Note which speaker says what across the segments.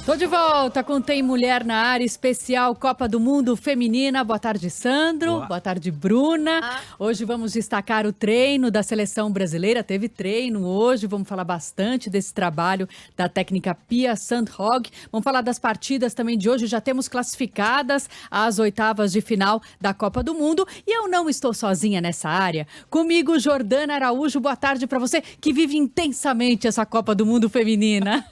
Speaker 1: Tô de volta com Tem Mulher na Área, especial Copa do Mundo Feminina. Boa tarde, Sandro. Boa tarde, Bruna. Hoje vamos destacar o treino da seleção brasileira. Teve treino hoje, vamos falar bastante desse trabalho da técnica Pia Sundhage. Vamos falar das partidas também de hoje. Já temos classificadas as oitavas de final da Copa do Mundo. E eu não estou sozinha nessa área. Comigo, Jordana Araújo. Boa tarde para você que vive intensamente essa Copa do Mundo Feminina.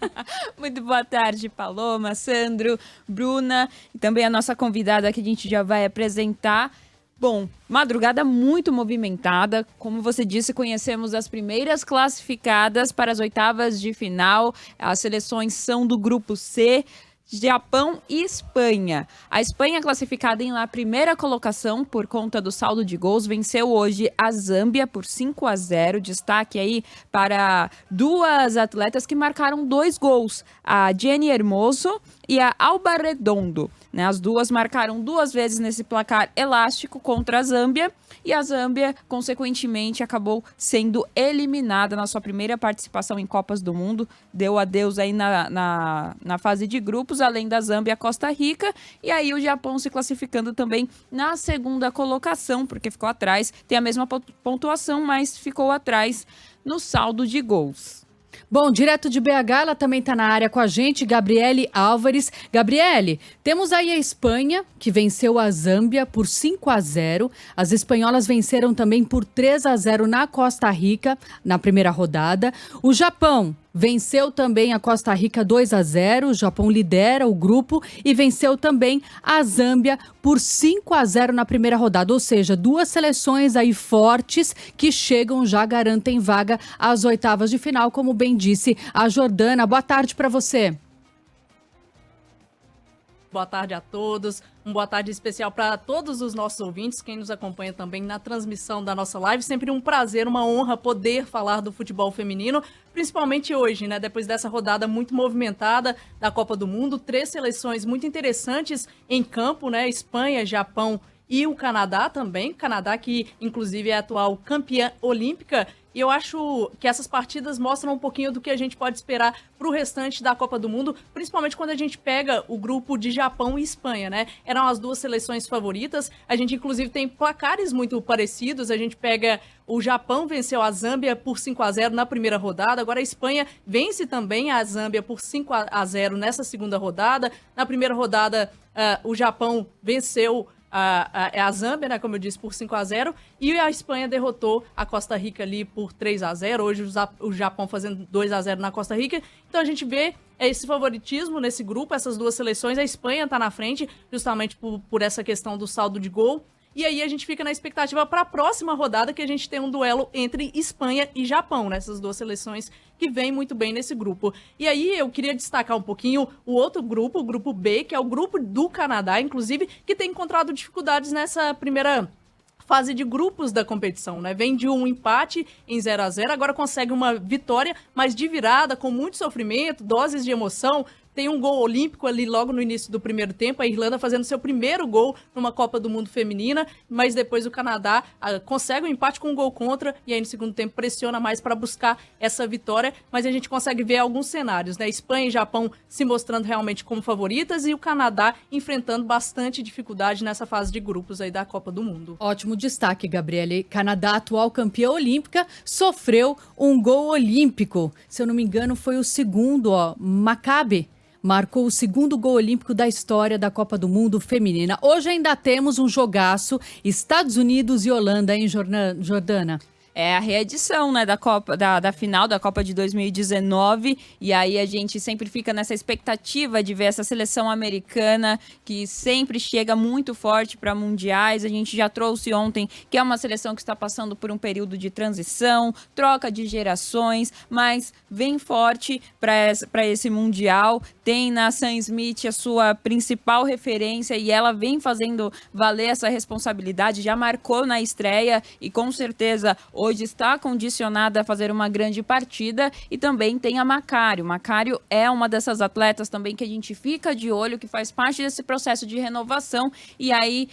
Speaker 2: Muito boa tarde, Paloma, Sandro, Bruna e também a nossa convidada que a gente já vai apresentar. Bom, madrugada muito movimentada. Como você disse, conhecemos as primeiras classificadas para as oitavas de final. As seleções são do grupo C, Japão e Espanha. A Espanha, classificada em lá primeira colocação por conta do saldo de gols, venceu hoje a Zâmbia por 5-0. Destaque aí para duas atletas que marcaram 2 gols, a Jenny Hermoso e a Alba Redondo. As duas marcaram 2 vezes nesse placar elástico contra a Zâmbia, e a Zâmbia, consequentemente, acabou sendo eliminada na sua primeira participação em Copas do Mundo. Deu adeus aí na fase de grupos, além da Zâmbia, a Costa Rica, e aí o Japão se classificando também na segunda colocação, porque ficou atrás, tem a mesma pontuação, mas ficou atrás no saldo de gols.
Speaker 1: Bom, direto de BH, ela também está na área com a gente, Gabriele Álvares. Gabriele, temos aí a Espanha, que venceu a Zâmbia por 5-0. As espanholas venceram também por 3-0 na Costa Rica, na primeira rodada. O Japão venceu também a Costa Rica 2-0, o Japão lidera o grupo e venceu também a Zâmbia por 5-0 na primeira rodada, ou seja, 2 seleções aí fortes que chegam, já garantem vaga às oitavas de final, como bem disse a Jordana. Boa tarde para você.
Speaker 3: Boa tarde a todos, uma boa tarde especial para todos os nossos ouvintes, quem nos acompanha também na transmissão da nossa live. Sempre um prazer, uma honra poder falar do futebol feminino, principalmente hoje, né? Depois dessa rodada muito movimentada da Copa do Mundo, 3 seleções muito interessantes em campo, né? Espanha, Japão e o Canadá também. Canadá que inclusive é a atual campeã olímpica. E eu acho que essas partidas mostram um pouquinho do que a gente pode esperar para o restante da Copa do Mundo, principalmente quando a gente pega o grupo de Japão e Espanha, né? Eram as 2 seleções favoritas. A gente, inclusive, tem placares muito parecidos. A gente pega o Japão venceu a Zâmbia por 5-0 na primeira rodada. Agora a Espanha vence também a Zâmbia por 5-0 nessa segunda rodada. Na primeira rodada, o Japão venceu a Zâmbia, né, como eu disse, por 5-0, e a Espanha derrotou a Costa Rica ali por 3-0, hoje o Japão fazendo 2-0 na Costa Rica. Então a gente vê esse favoritismo nesse grupo, essas 2 seleções. A Espanha está na frente justamente por essa questão do saldo de gol. E aí a gente fica na expectativa para a próxima rodada, que a gente tem um duelo entre Espanha e Japão, né? Essas 2 seleções que vêm muito bem nesse grupo. E aí eu queria destacar um pouquinho o outro grupo, o grupo B, que é o grupo do Canadá, inclusive, que tem encontrado dificuldades nessa primeira fase de grupos da competição, né? Vem de um empate em 0-0, agora consegue uma vitória, mas de virada, com muito sofrimento, doses de emoção. Tem um gol olímpico ali logo no início do primeiro tempo, a Irlanda fazendo seu primeiro gol numa Copa do Mundo feminina, mas depois o Canadá consegue um empate com um gol contra, e aí no segundo tempo pressiona mais para buscar essa vitória, mas a gente consegue ver alguns cenários, né? Espanha e Japão se mostrando realmente como favoritas, e o Canadá enfrentando bastante dificuldade nessa fase de grupos aí da Copa do Mundo.
Speaker 1: Ótimo destaque, Gabriele. Canadá, atual campeã olímpica, sofreu um gol olímpico. Se eu não me engano, foi o segundo, Maccabi marcou o segundo gol olímpico da história da Copa do Mundo feminina. Hoje ainda temos um jogaço, Estados Unidos e Holanda, hein, Jordana?
Speaker 2: É a reedição, né, da Copa, da final da Copa de 2019, e aí a gente sempre fica nessa expectativa de ver essa seleção americana que sempre chega muito forte para mundiais. A gente já trouxe ontem que é uma seleção que está passando por um período de transição, troca de gerações, mas vem forte para esse mundial. Tem na Sam Smith a sua principal referência e ela vem fazendo valer essa responsabilidade, já marcou na estreia e com certeza hoje está condicionada a fazer uma grande partida. E também tem a Macário. Macário é uma dessas atletas também que a gente fica de olho, que faz parte desse processo de renovação, e aí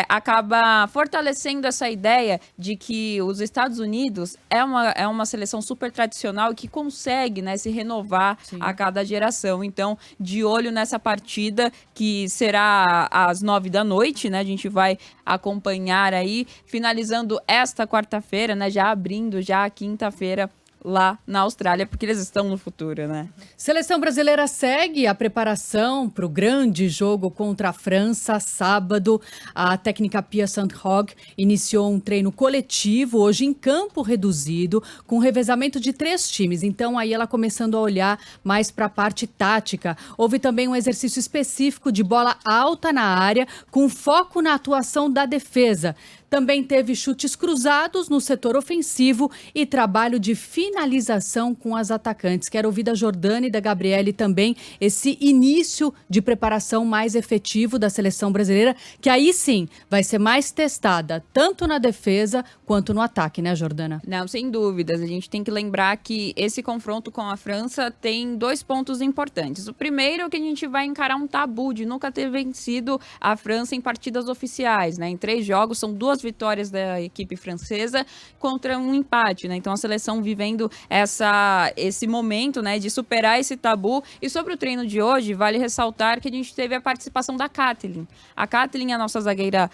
Speaker 2: acaba fortalecendo essa ideia de que os Estados Unidos é uma seleção super tradicional e que consegue, né, se renovar a cada geração. Então, de olho nessa partida, que será às 9 da noite, né? A gente vai acompanhar aí, finalizando esta quarta-feira, né? Já abrindo já a quinta-feira lá na Austrália, porque eles estão no futuro, né?
Speaker 1: Seleção brasileira segue a preparação para o grande jogo contra a França, sábado. A técnica Pia Sundhage iniciou um treino coletivo, hoje em campo reduzido, com revezamento de 3 times. Então, aí ela começando a olhar mais para a parte tática. Houve também um exercício específico de bola alta na área, com foco na atuação da defesa. Também teve chutes cruzados no setor ofensivo e trabalho de finalização com as atacantes. Quero ouvir da Jordana e da Gabriele também esse início de preparação mais efetivo da seleção brasileira, que aí sim vai ser mais testada, tanto na defesa quanto no ataque, né, Jordana?
Speaker 2: Não, sem dúvidas. A gente tem que lembrar que esse confronto com a França tem 2 pontos importantes. O primeiro é que a gente vai encarar um tabu de nunca ter vencido a França em partidas oficiais, né? Em 3 jogos, são 2 vitórias da equipe francesa contra um empate, né? Então a seleção vivendo esse momento, né, de superar esse tabu. E sobre o treino de hoje, vale ressaltar que a gente teve a participação da Kathleen. A Kathleen, a nossa zagueira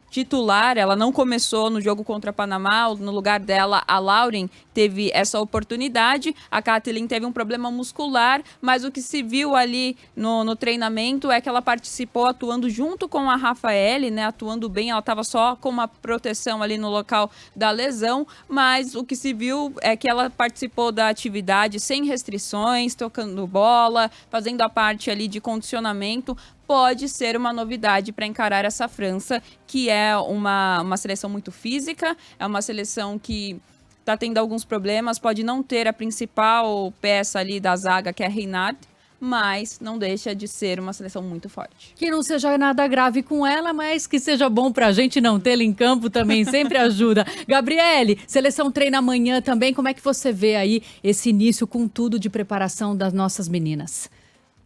Speaker 2: titular, ela não começou no jogo contra Panamá, no lugar dela a Lauren teve essa oportunidade. A Kathleen teve um problema muscular, mas o que se viu ali no treinamento é que ela participou atuando junto com a Rafaele, né, atuando bem. Ela estava só com uma proteção ali no local da lesão, mas o que se viu é que ela participou da atividade sem restrições, tocando bola, fazendo a parte ali de condicionamento. Pode ser uma novidade para encarar essa França, que é uma seleção muito física, é uma seleção que está tendo alguns problemas, pode não ter a principal peça ali da zaga, que é a Reinhardt, mas não deixa de ser uma seleção muito forte.
Speaker 1: Que não seja nada grave com ela, mas que seja bom pra gente não tê-la em campo também, sempre ajuda. Gabriele, seleção treina amanhã também, como é que você vê aí esse início com tudo de preparação das nossas meninas?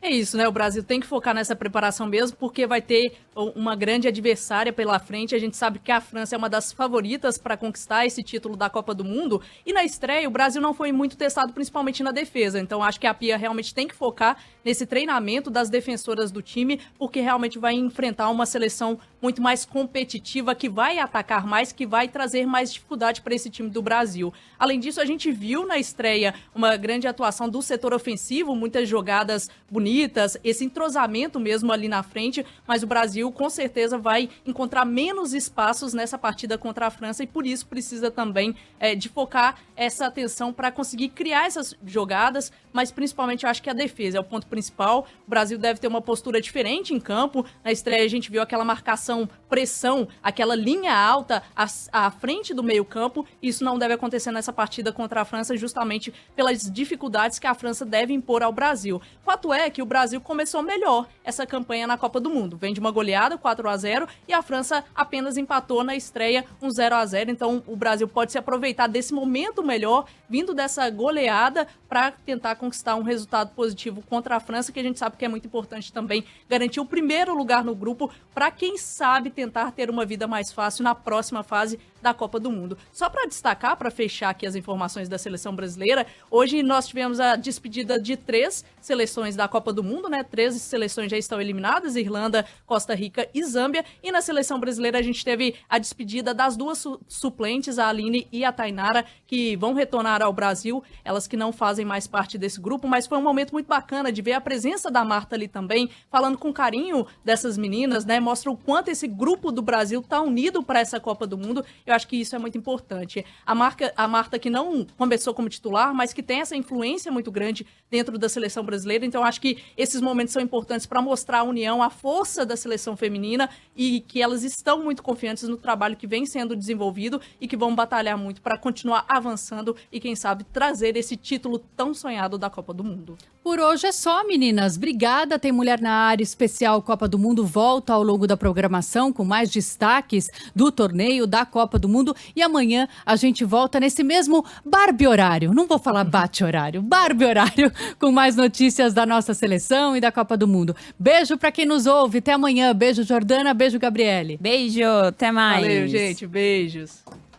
Speaker 3: É isso, né? O Brasil tem que focar nessa preparação mesmo, porque vai ter uma grande adversária pela frente. A gente sabe que a França é uma das favoritas para conquistar esse título da Copa do Mundo. E na estreia, o Brasil não foi muito testado, principalmente na defesa. Então, acho que a Pia realmente tem que focar nesse treinamento das defensoras do time, porque realmente vai enfrentar uma seleção muito mais competitiva, que vai atacar mais, que vai trazer mais dificuldade para esse time do Brasil. Além disso, a gente viu na estreia uma grande atuação do setor ofensivo, muitas jogadas bonitas, esse entrosamento mesmo ali na frente, mas o Brasil com certeza vai encontrar menos espaços nessa partida contra a França e por isso precisa também de focar essa atenção para conseguir criar essas jogadas, mas principalmente eu acho que a defesa é o ponto principal. O Brasil deve ter uma postura diferente em campo. Na estreia a gente viu aquela marcação, pressão, aquela linha alta à frente do meio campo. Isso não deve acontecer nessa partida contra a França, justamente pelas dificuldades que a França deve impor ao Brasil. Fato é que o Brasil começou melhor essa campanha na Copa do Mundo. Vem de uma goleada, 4-0, e a França apenas empatou na estreia, 0-0. Então o Brasil pode se aproveitar desse momento melhor, vindo dessa goleada, para tentar conquistar um resultado positivo contra a França, que a gente sabe que é muito importante também garantir o primeiro lugar no grupo, para quem sabe tentar ter uma vida mais fácil na próxima fase da Copa do Mundo. Só para destacar, para fechar aqui as informações da seleção brasileira, hoje nós tivemos a despedida de 3 seleções da Copa do Mundo, né? 13 seleções já estão eliminadas, Irlanda, Costa Rica e Zâmbia, e na seleção brasileira a gente teve a despedida das 2 suplentes, a Aline e a Tainara, que vão retornar ao Brasil, elas que não fazem mais parte desse grupo, mas foi um momento muito bacana de ver a presença da Marta ali também, falando com carinho dessas meninas, né? Mostra o quanto esse grupo do Brasil tá unido para essa Copa do Mundo. Eu acho que isso é muito importante. A Marta que não começou como titular, mas que tem essa influência muito grande dentro da seleção brasileira. Então, acho que esses momentos são importantes para mostrar a união, a força da seleção feminina e que elas estão muito confiantes no trabalho que vem sendo desenvolvido e que vão batalhar muito para continuar avançando e, quem sabe, trazer esse título tão sonhado da Copa do Mundo.
Speaker 1: Por hoje é só, meninas. Obrigada. Tem Mulher na Área especial Copa do Mundo volta ao longo da programação com mais destaques do torneio da Copa do do Mundo. E amanhã a gente volta nesse mesmo Barbie horário. Não vou falar bate horário, Barbie horário, com mais notícias da nossa seleção e da Copa do Mundo. Beijo pra quem nos ouve. Até amanhã. Beijo, Jordana. Beijo, Gabriele.
Speaker 2: Beijo, até mais.
Speaker 3: Valeu, gente. Beijos.